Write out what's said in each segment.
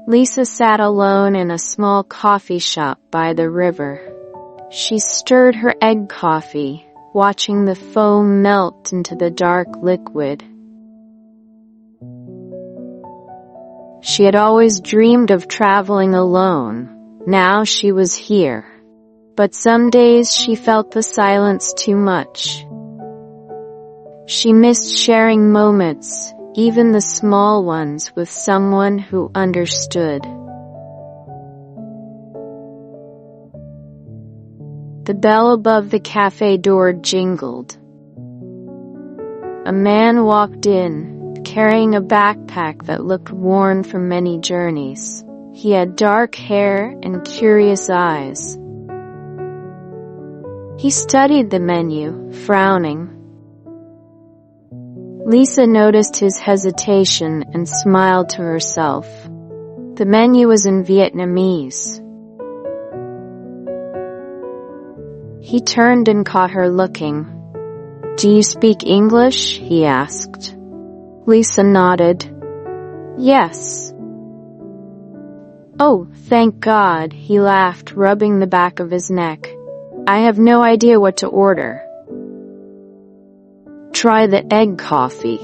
Lisa sat alone in a small coffee shop by the river. She stirred her egg coffee, watching the foam melt into the dark liquid. She had always dreamed of traveling alone. Now she was here. But some days she felt the silence too much. She missed sharing moments, even the small ones, with someone who understood. The bell above the cafe door jingled. A man walked in, carrying a backpack that looked worn from many journeys. He had dark hair and curious eyes. He studied the menu, frowning. Lisa noticed his hesitation and smiled to herself. The menu was in Vietnamese. He turned and caught her looking. "Do you speak English?" he asked. Lisa nodded. "Yes." "Oh, thank God," he laughed, rubbing the back of his neck. "I have no idea what to order." "Try the egg coffee,"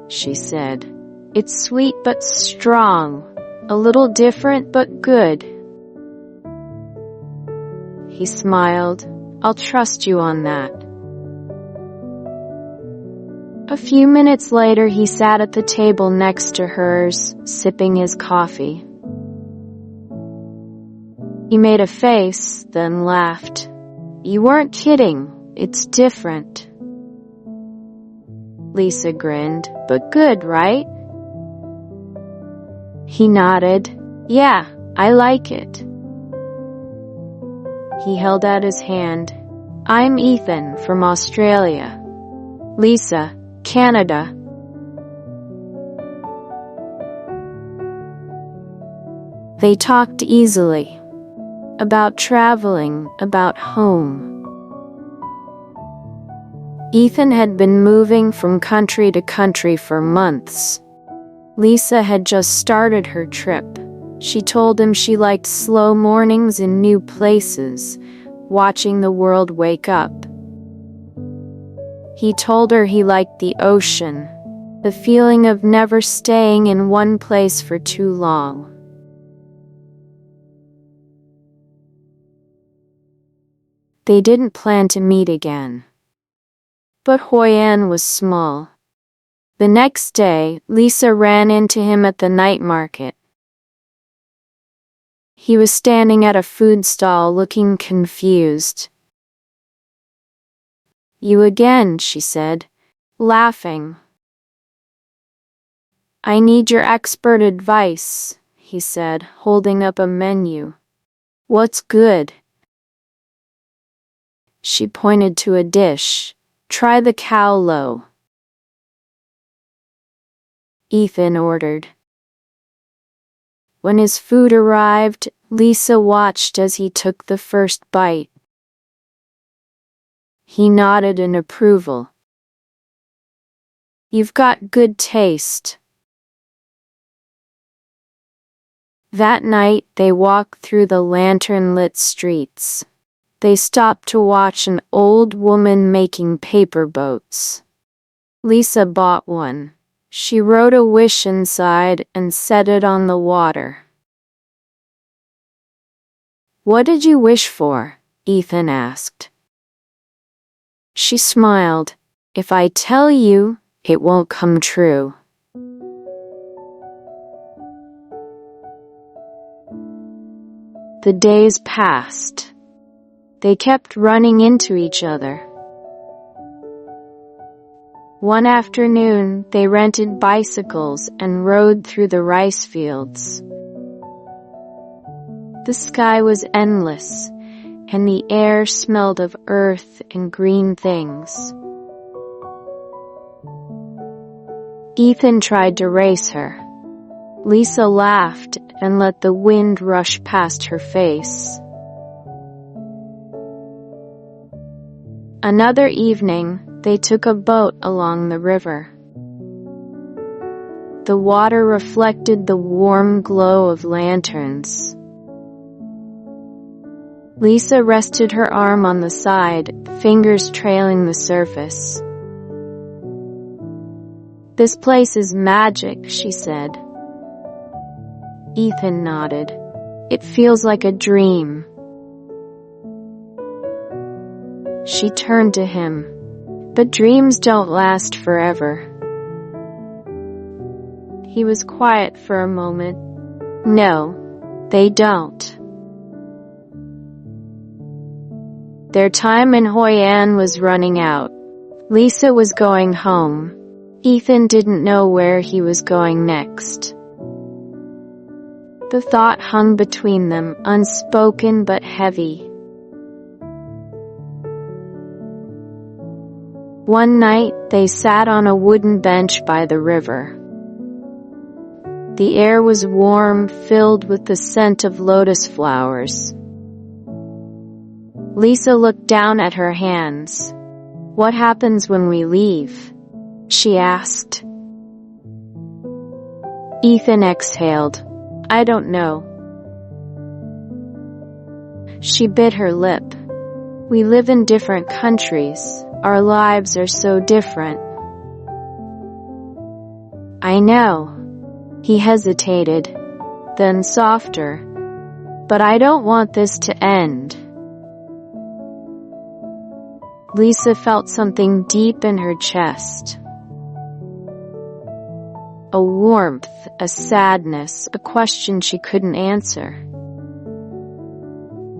she said. "It's sweet but strong, a little different but good." He smiled. "I'll trust you on that." A few minutes later, he sat at the table next to hers, sipping his coffee. He made a face, then laughed. "You weren't kidding. It's different." Lisa grinned. "But good, right?" He nodded. "Yeah, I like it." He held out his hand. "I'm Ethan from Australia." "Lisa, Canada." They talked easily. About traveling, about home. Ethan had been moving from country to country for months. Lisa had just started her trip. She told him she liked slow mornings in new places, watching the world wake up. He told her he liked the ocean, the feeling of never staying in one place for too long. They didn't plan to meet again. But Hoi An was small. The next day, Lisa ran into him at the night market. He was standing at a food stall looking confused. "You again," she said, laughing. "I need your expert advice," he said, holding up a menu. "What's good?" She pointed to a dish. "Try the cow lo." Ethan ordered. When his food arrived, Lisa watched as he took the first bite. He nodded in approval. "You've got good taste." That night, they walked through the lantern-lit streets. They stopped to watch an old woman making paper boats. Lisa bought one. She wrote a wish inside and set it on the water. "What did you wish for?" Ethan asked. She smiled. "If I tell you, it won't come true." The days passed. They kept running into each other. One afternoon, they rented bicycles and rode through the rice fields. The sky was endless, and the air smelled of earth and green things. Ethan tried to race her. Lisa laughed and let the wind rush past her face. Another evening, they took a boat along the river. The water reflected the warm glow of lanterns. Lisa rested her arm on the side, fingers trailing the surface. "This place is magic," she said. Ethan nodded. "It feels like a dream." She turned to him. "But dreams don't last forever." He was quiet for a moment. "No, they don't." Their time in Hoi An was running out. Lisa was going home. Ethan didn't know where he was going next. The thought hung between them, unspoken but heavy. One night, they sat on a wooden bench by the river. The air was warm, filled with the scent of lotus flowers. Lisa looked down at her hands. "What happens when we leave?" she asked. Ethan exhaled. "I don't know." She bit her lip. "We live in different countries. Our lives are so different." "I know." He hesitated, then softer. "But I don't want this to end." Lisa felt something deep in her chest. A warmth, a sadness, a question she couldn't answer.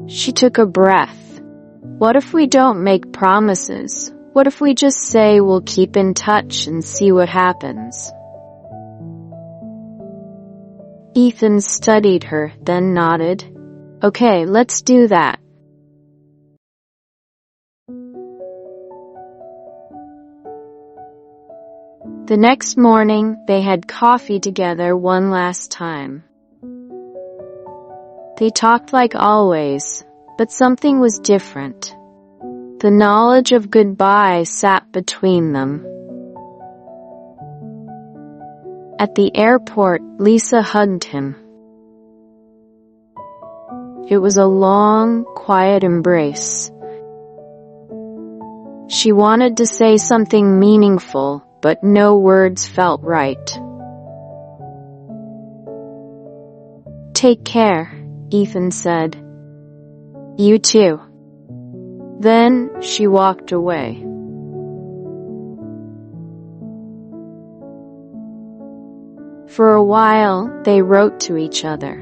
She took a breath. What if we don't make promises? What if we just say we'll keep in touch and see what happens? Ethan studied her, then nodded. "Okay, let's do that." The next morning, they had coffee together one last time. They talked like always, but something was different. The knowledge of goodbye sat between them. At the airport, Lisa hugged him. It was a long, quiet embrace. She wanted to say something meaningful, but no words felt right. "Take care," Ethan said. "You too." Then she walked away. For a while, they wrote to each other.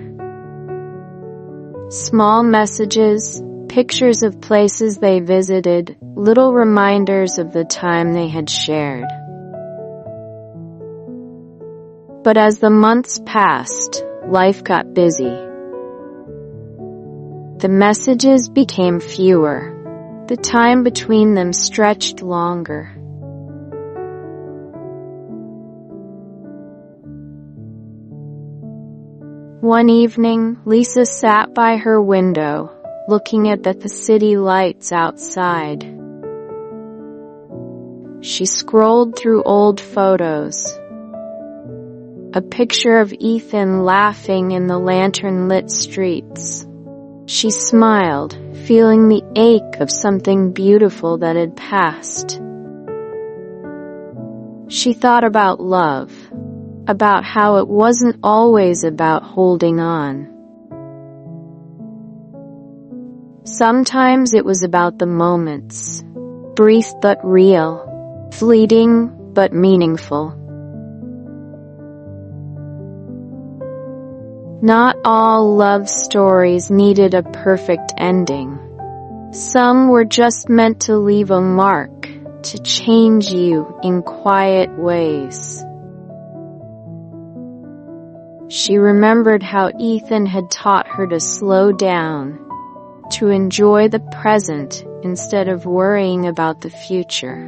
Small messages, pictures of places they visited, little reminders of the time they had shared. But as the months passed, life got busy. The messages became fewer. The time between them stretched longer. One evening, Lisa sat by her window, looking at the city lights outside. She scrolled through old photos. A picture of Ethan laughing in the lantern-lit streets. She smiled, feeling the ache of something beautiful that had passed. She thought about love, about how it wasn't always about holding on. Sometimes it was about the moments, brief but real, fleeting but meaningful. Not all love stories needed a perfect ending. Some were just meant to leave a mark, to change you in quiet ways. She remembered how Ethan had taught her to slow down, to enjoy the present instead of worrying about the future.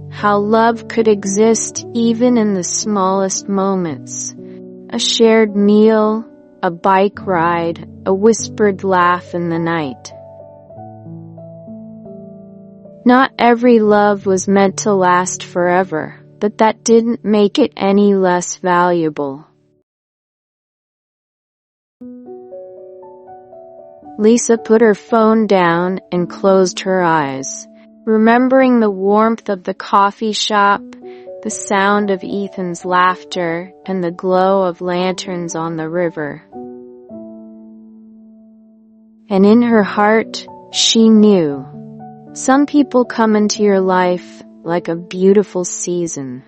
How love could exist even in the smallest moments. A shared meal, a bike ride, a whispered laugh in the night. Not every love was meant to last forever, but that didn't make it any less valuable. Lisa put her phone down and closed her eyes, remembering the warmth of the coffee shop, the sound of Ethan's laughter, and the glow of lanterns on the river. And in her heart, she knew, some people come into your life like a beautiful season.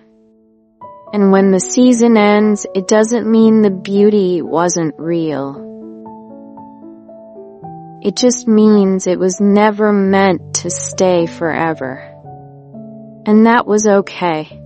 And when the season ends, it doesn't mean the beauty wasn't real. It just means it was never meant to stay forever. And that was okay.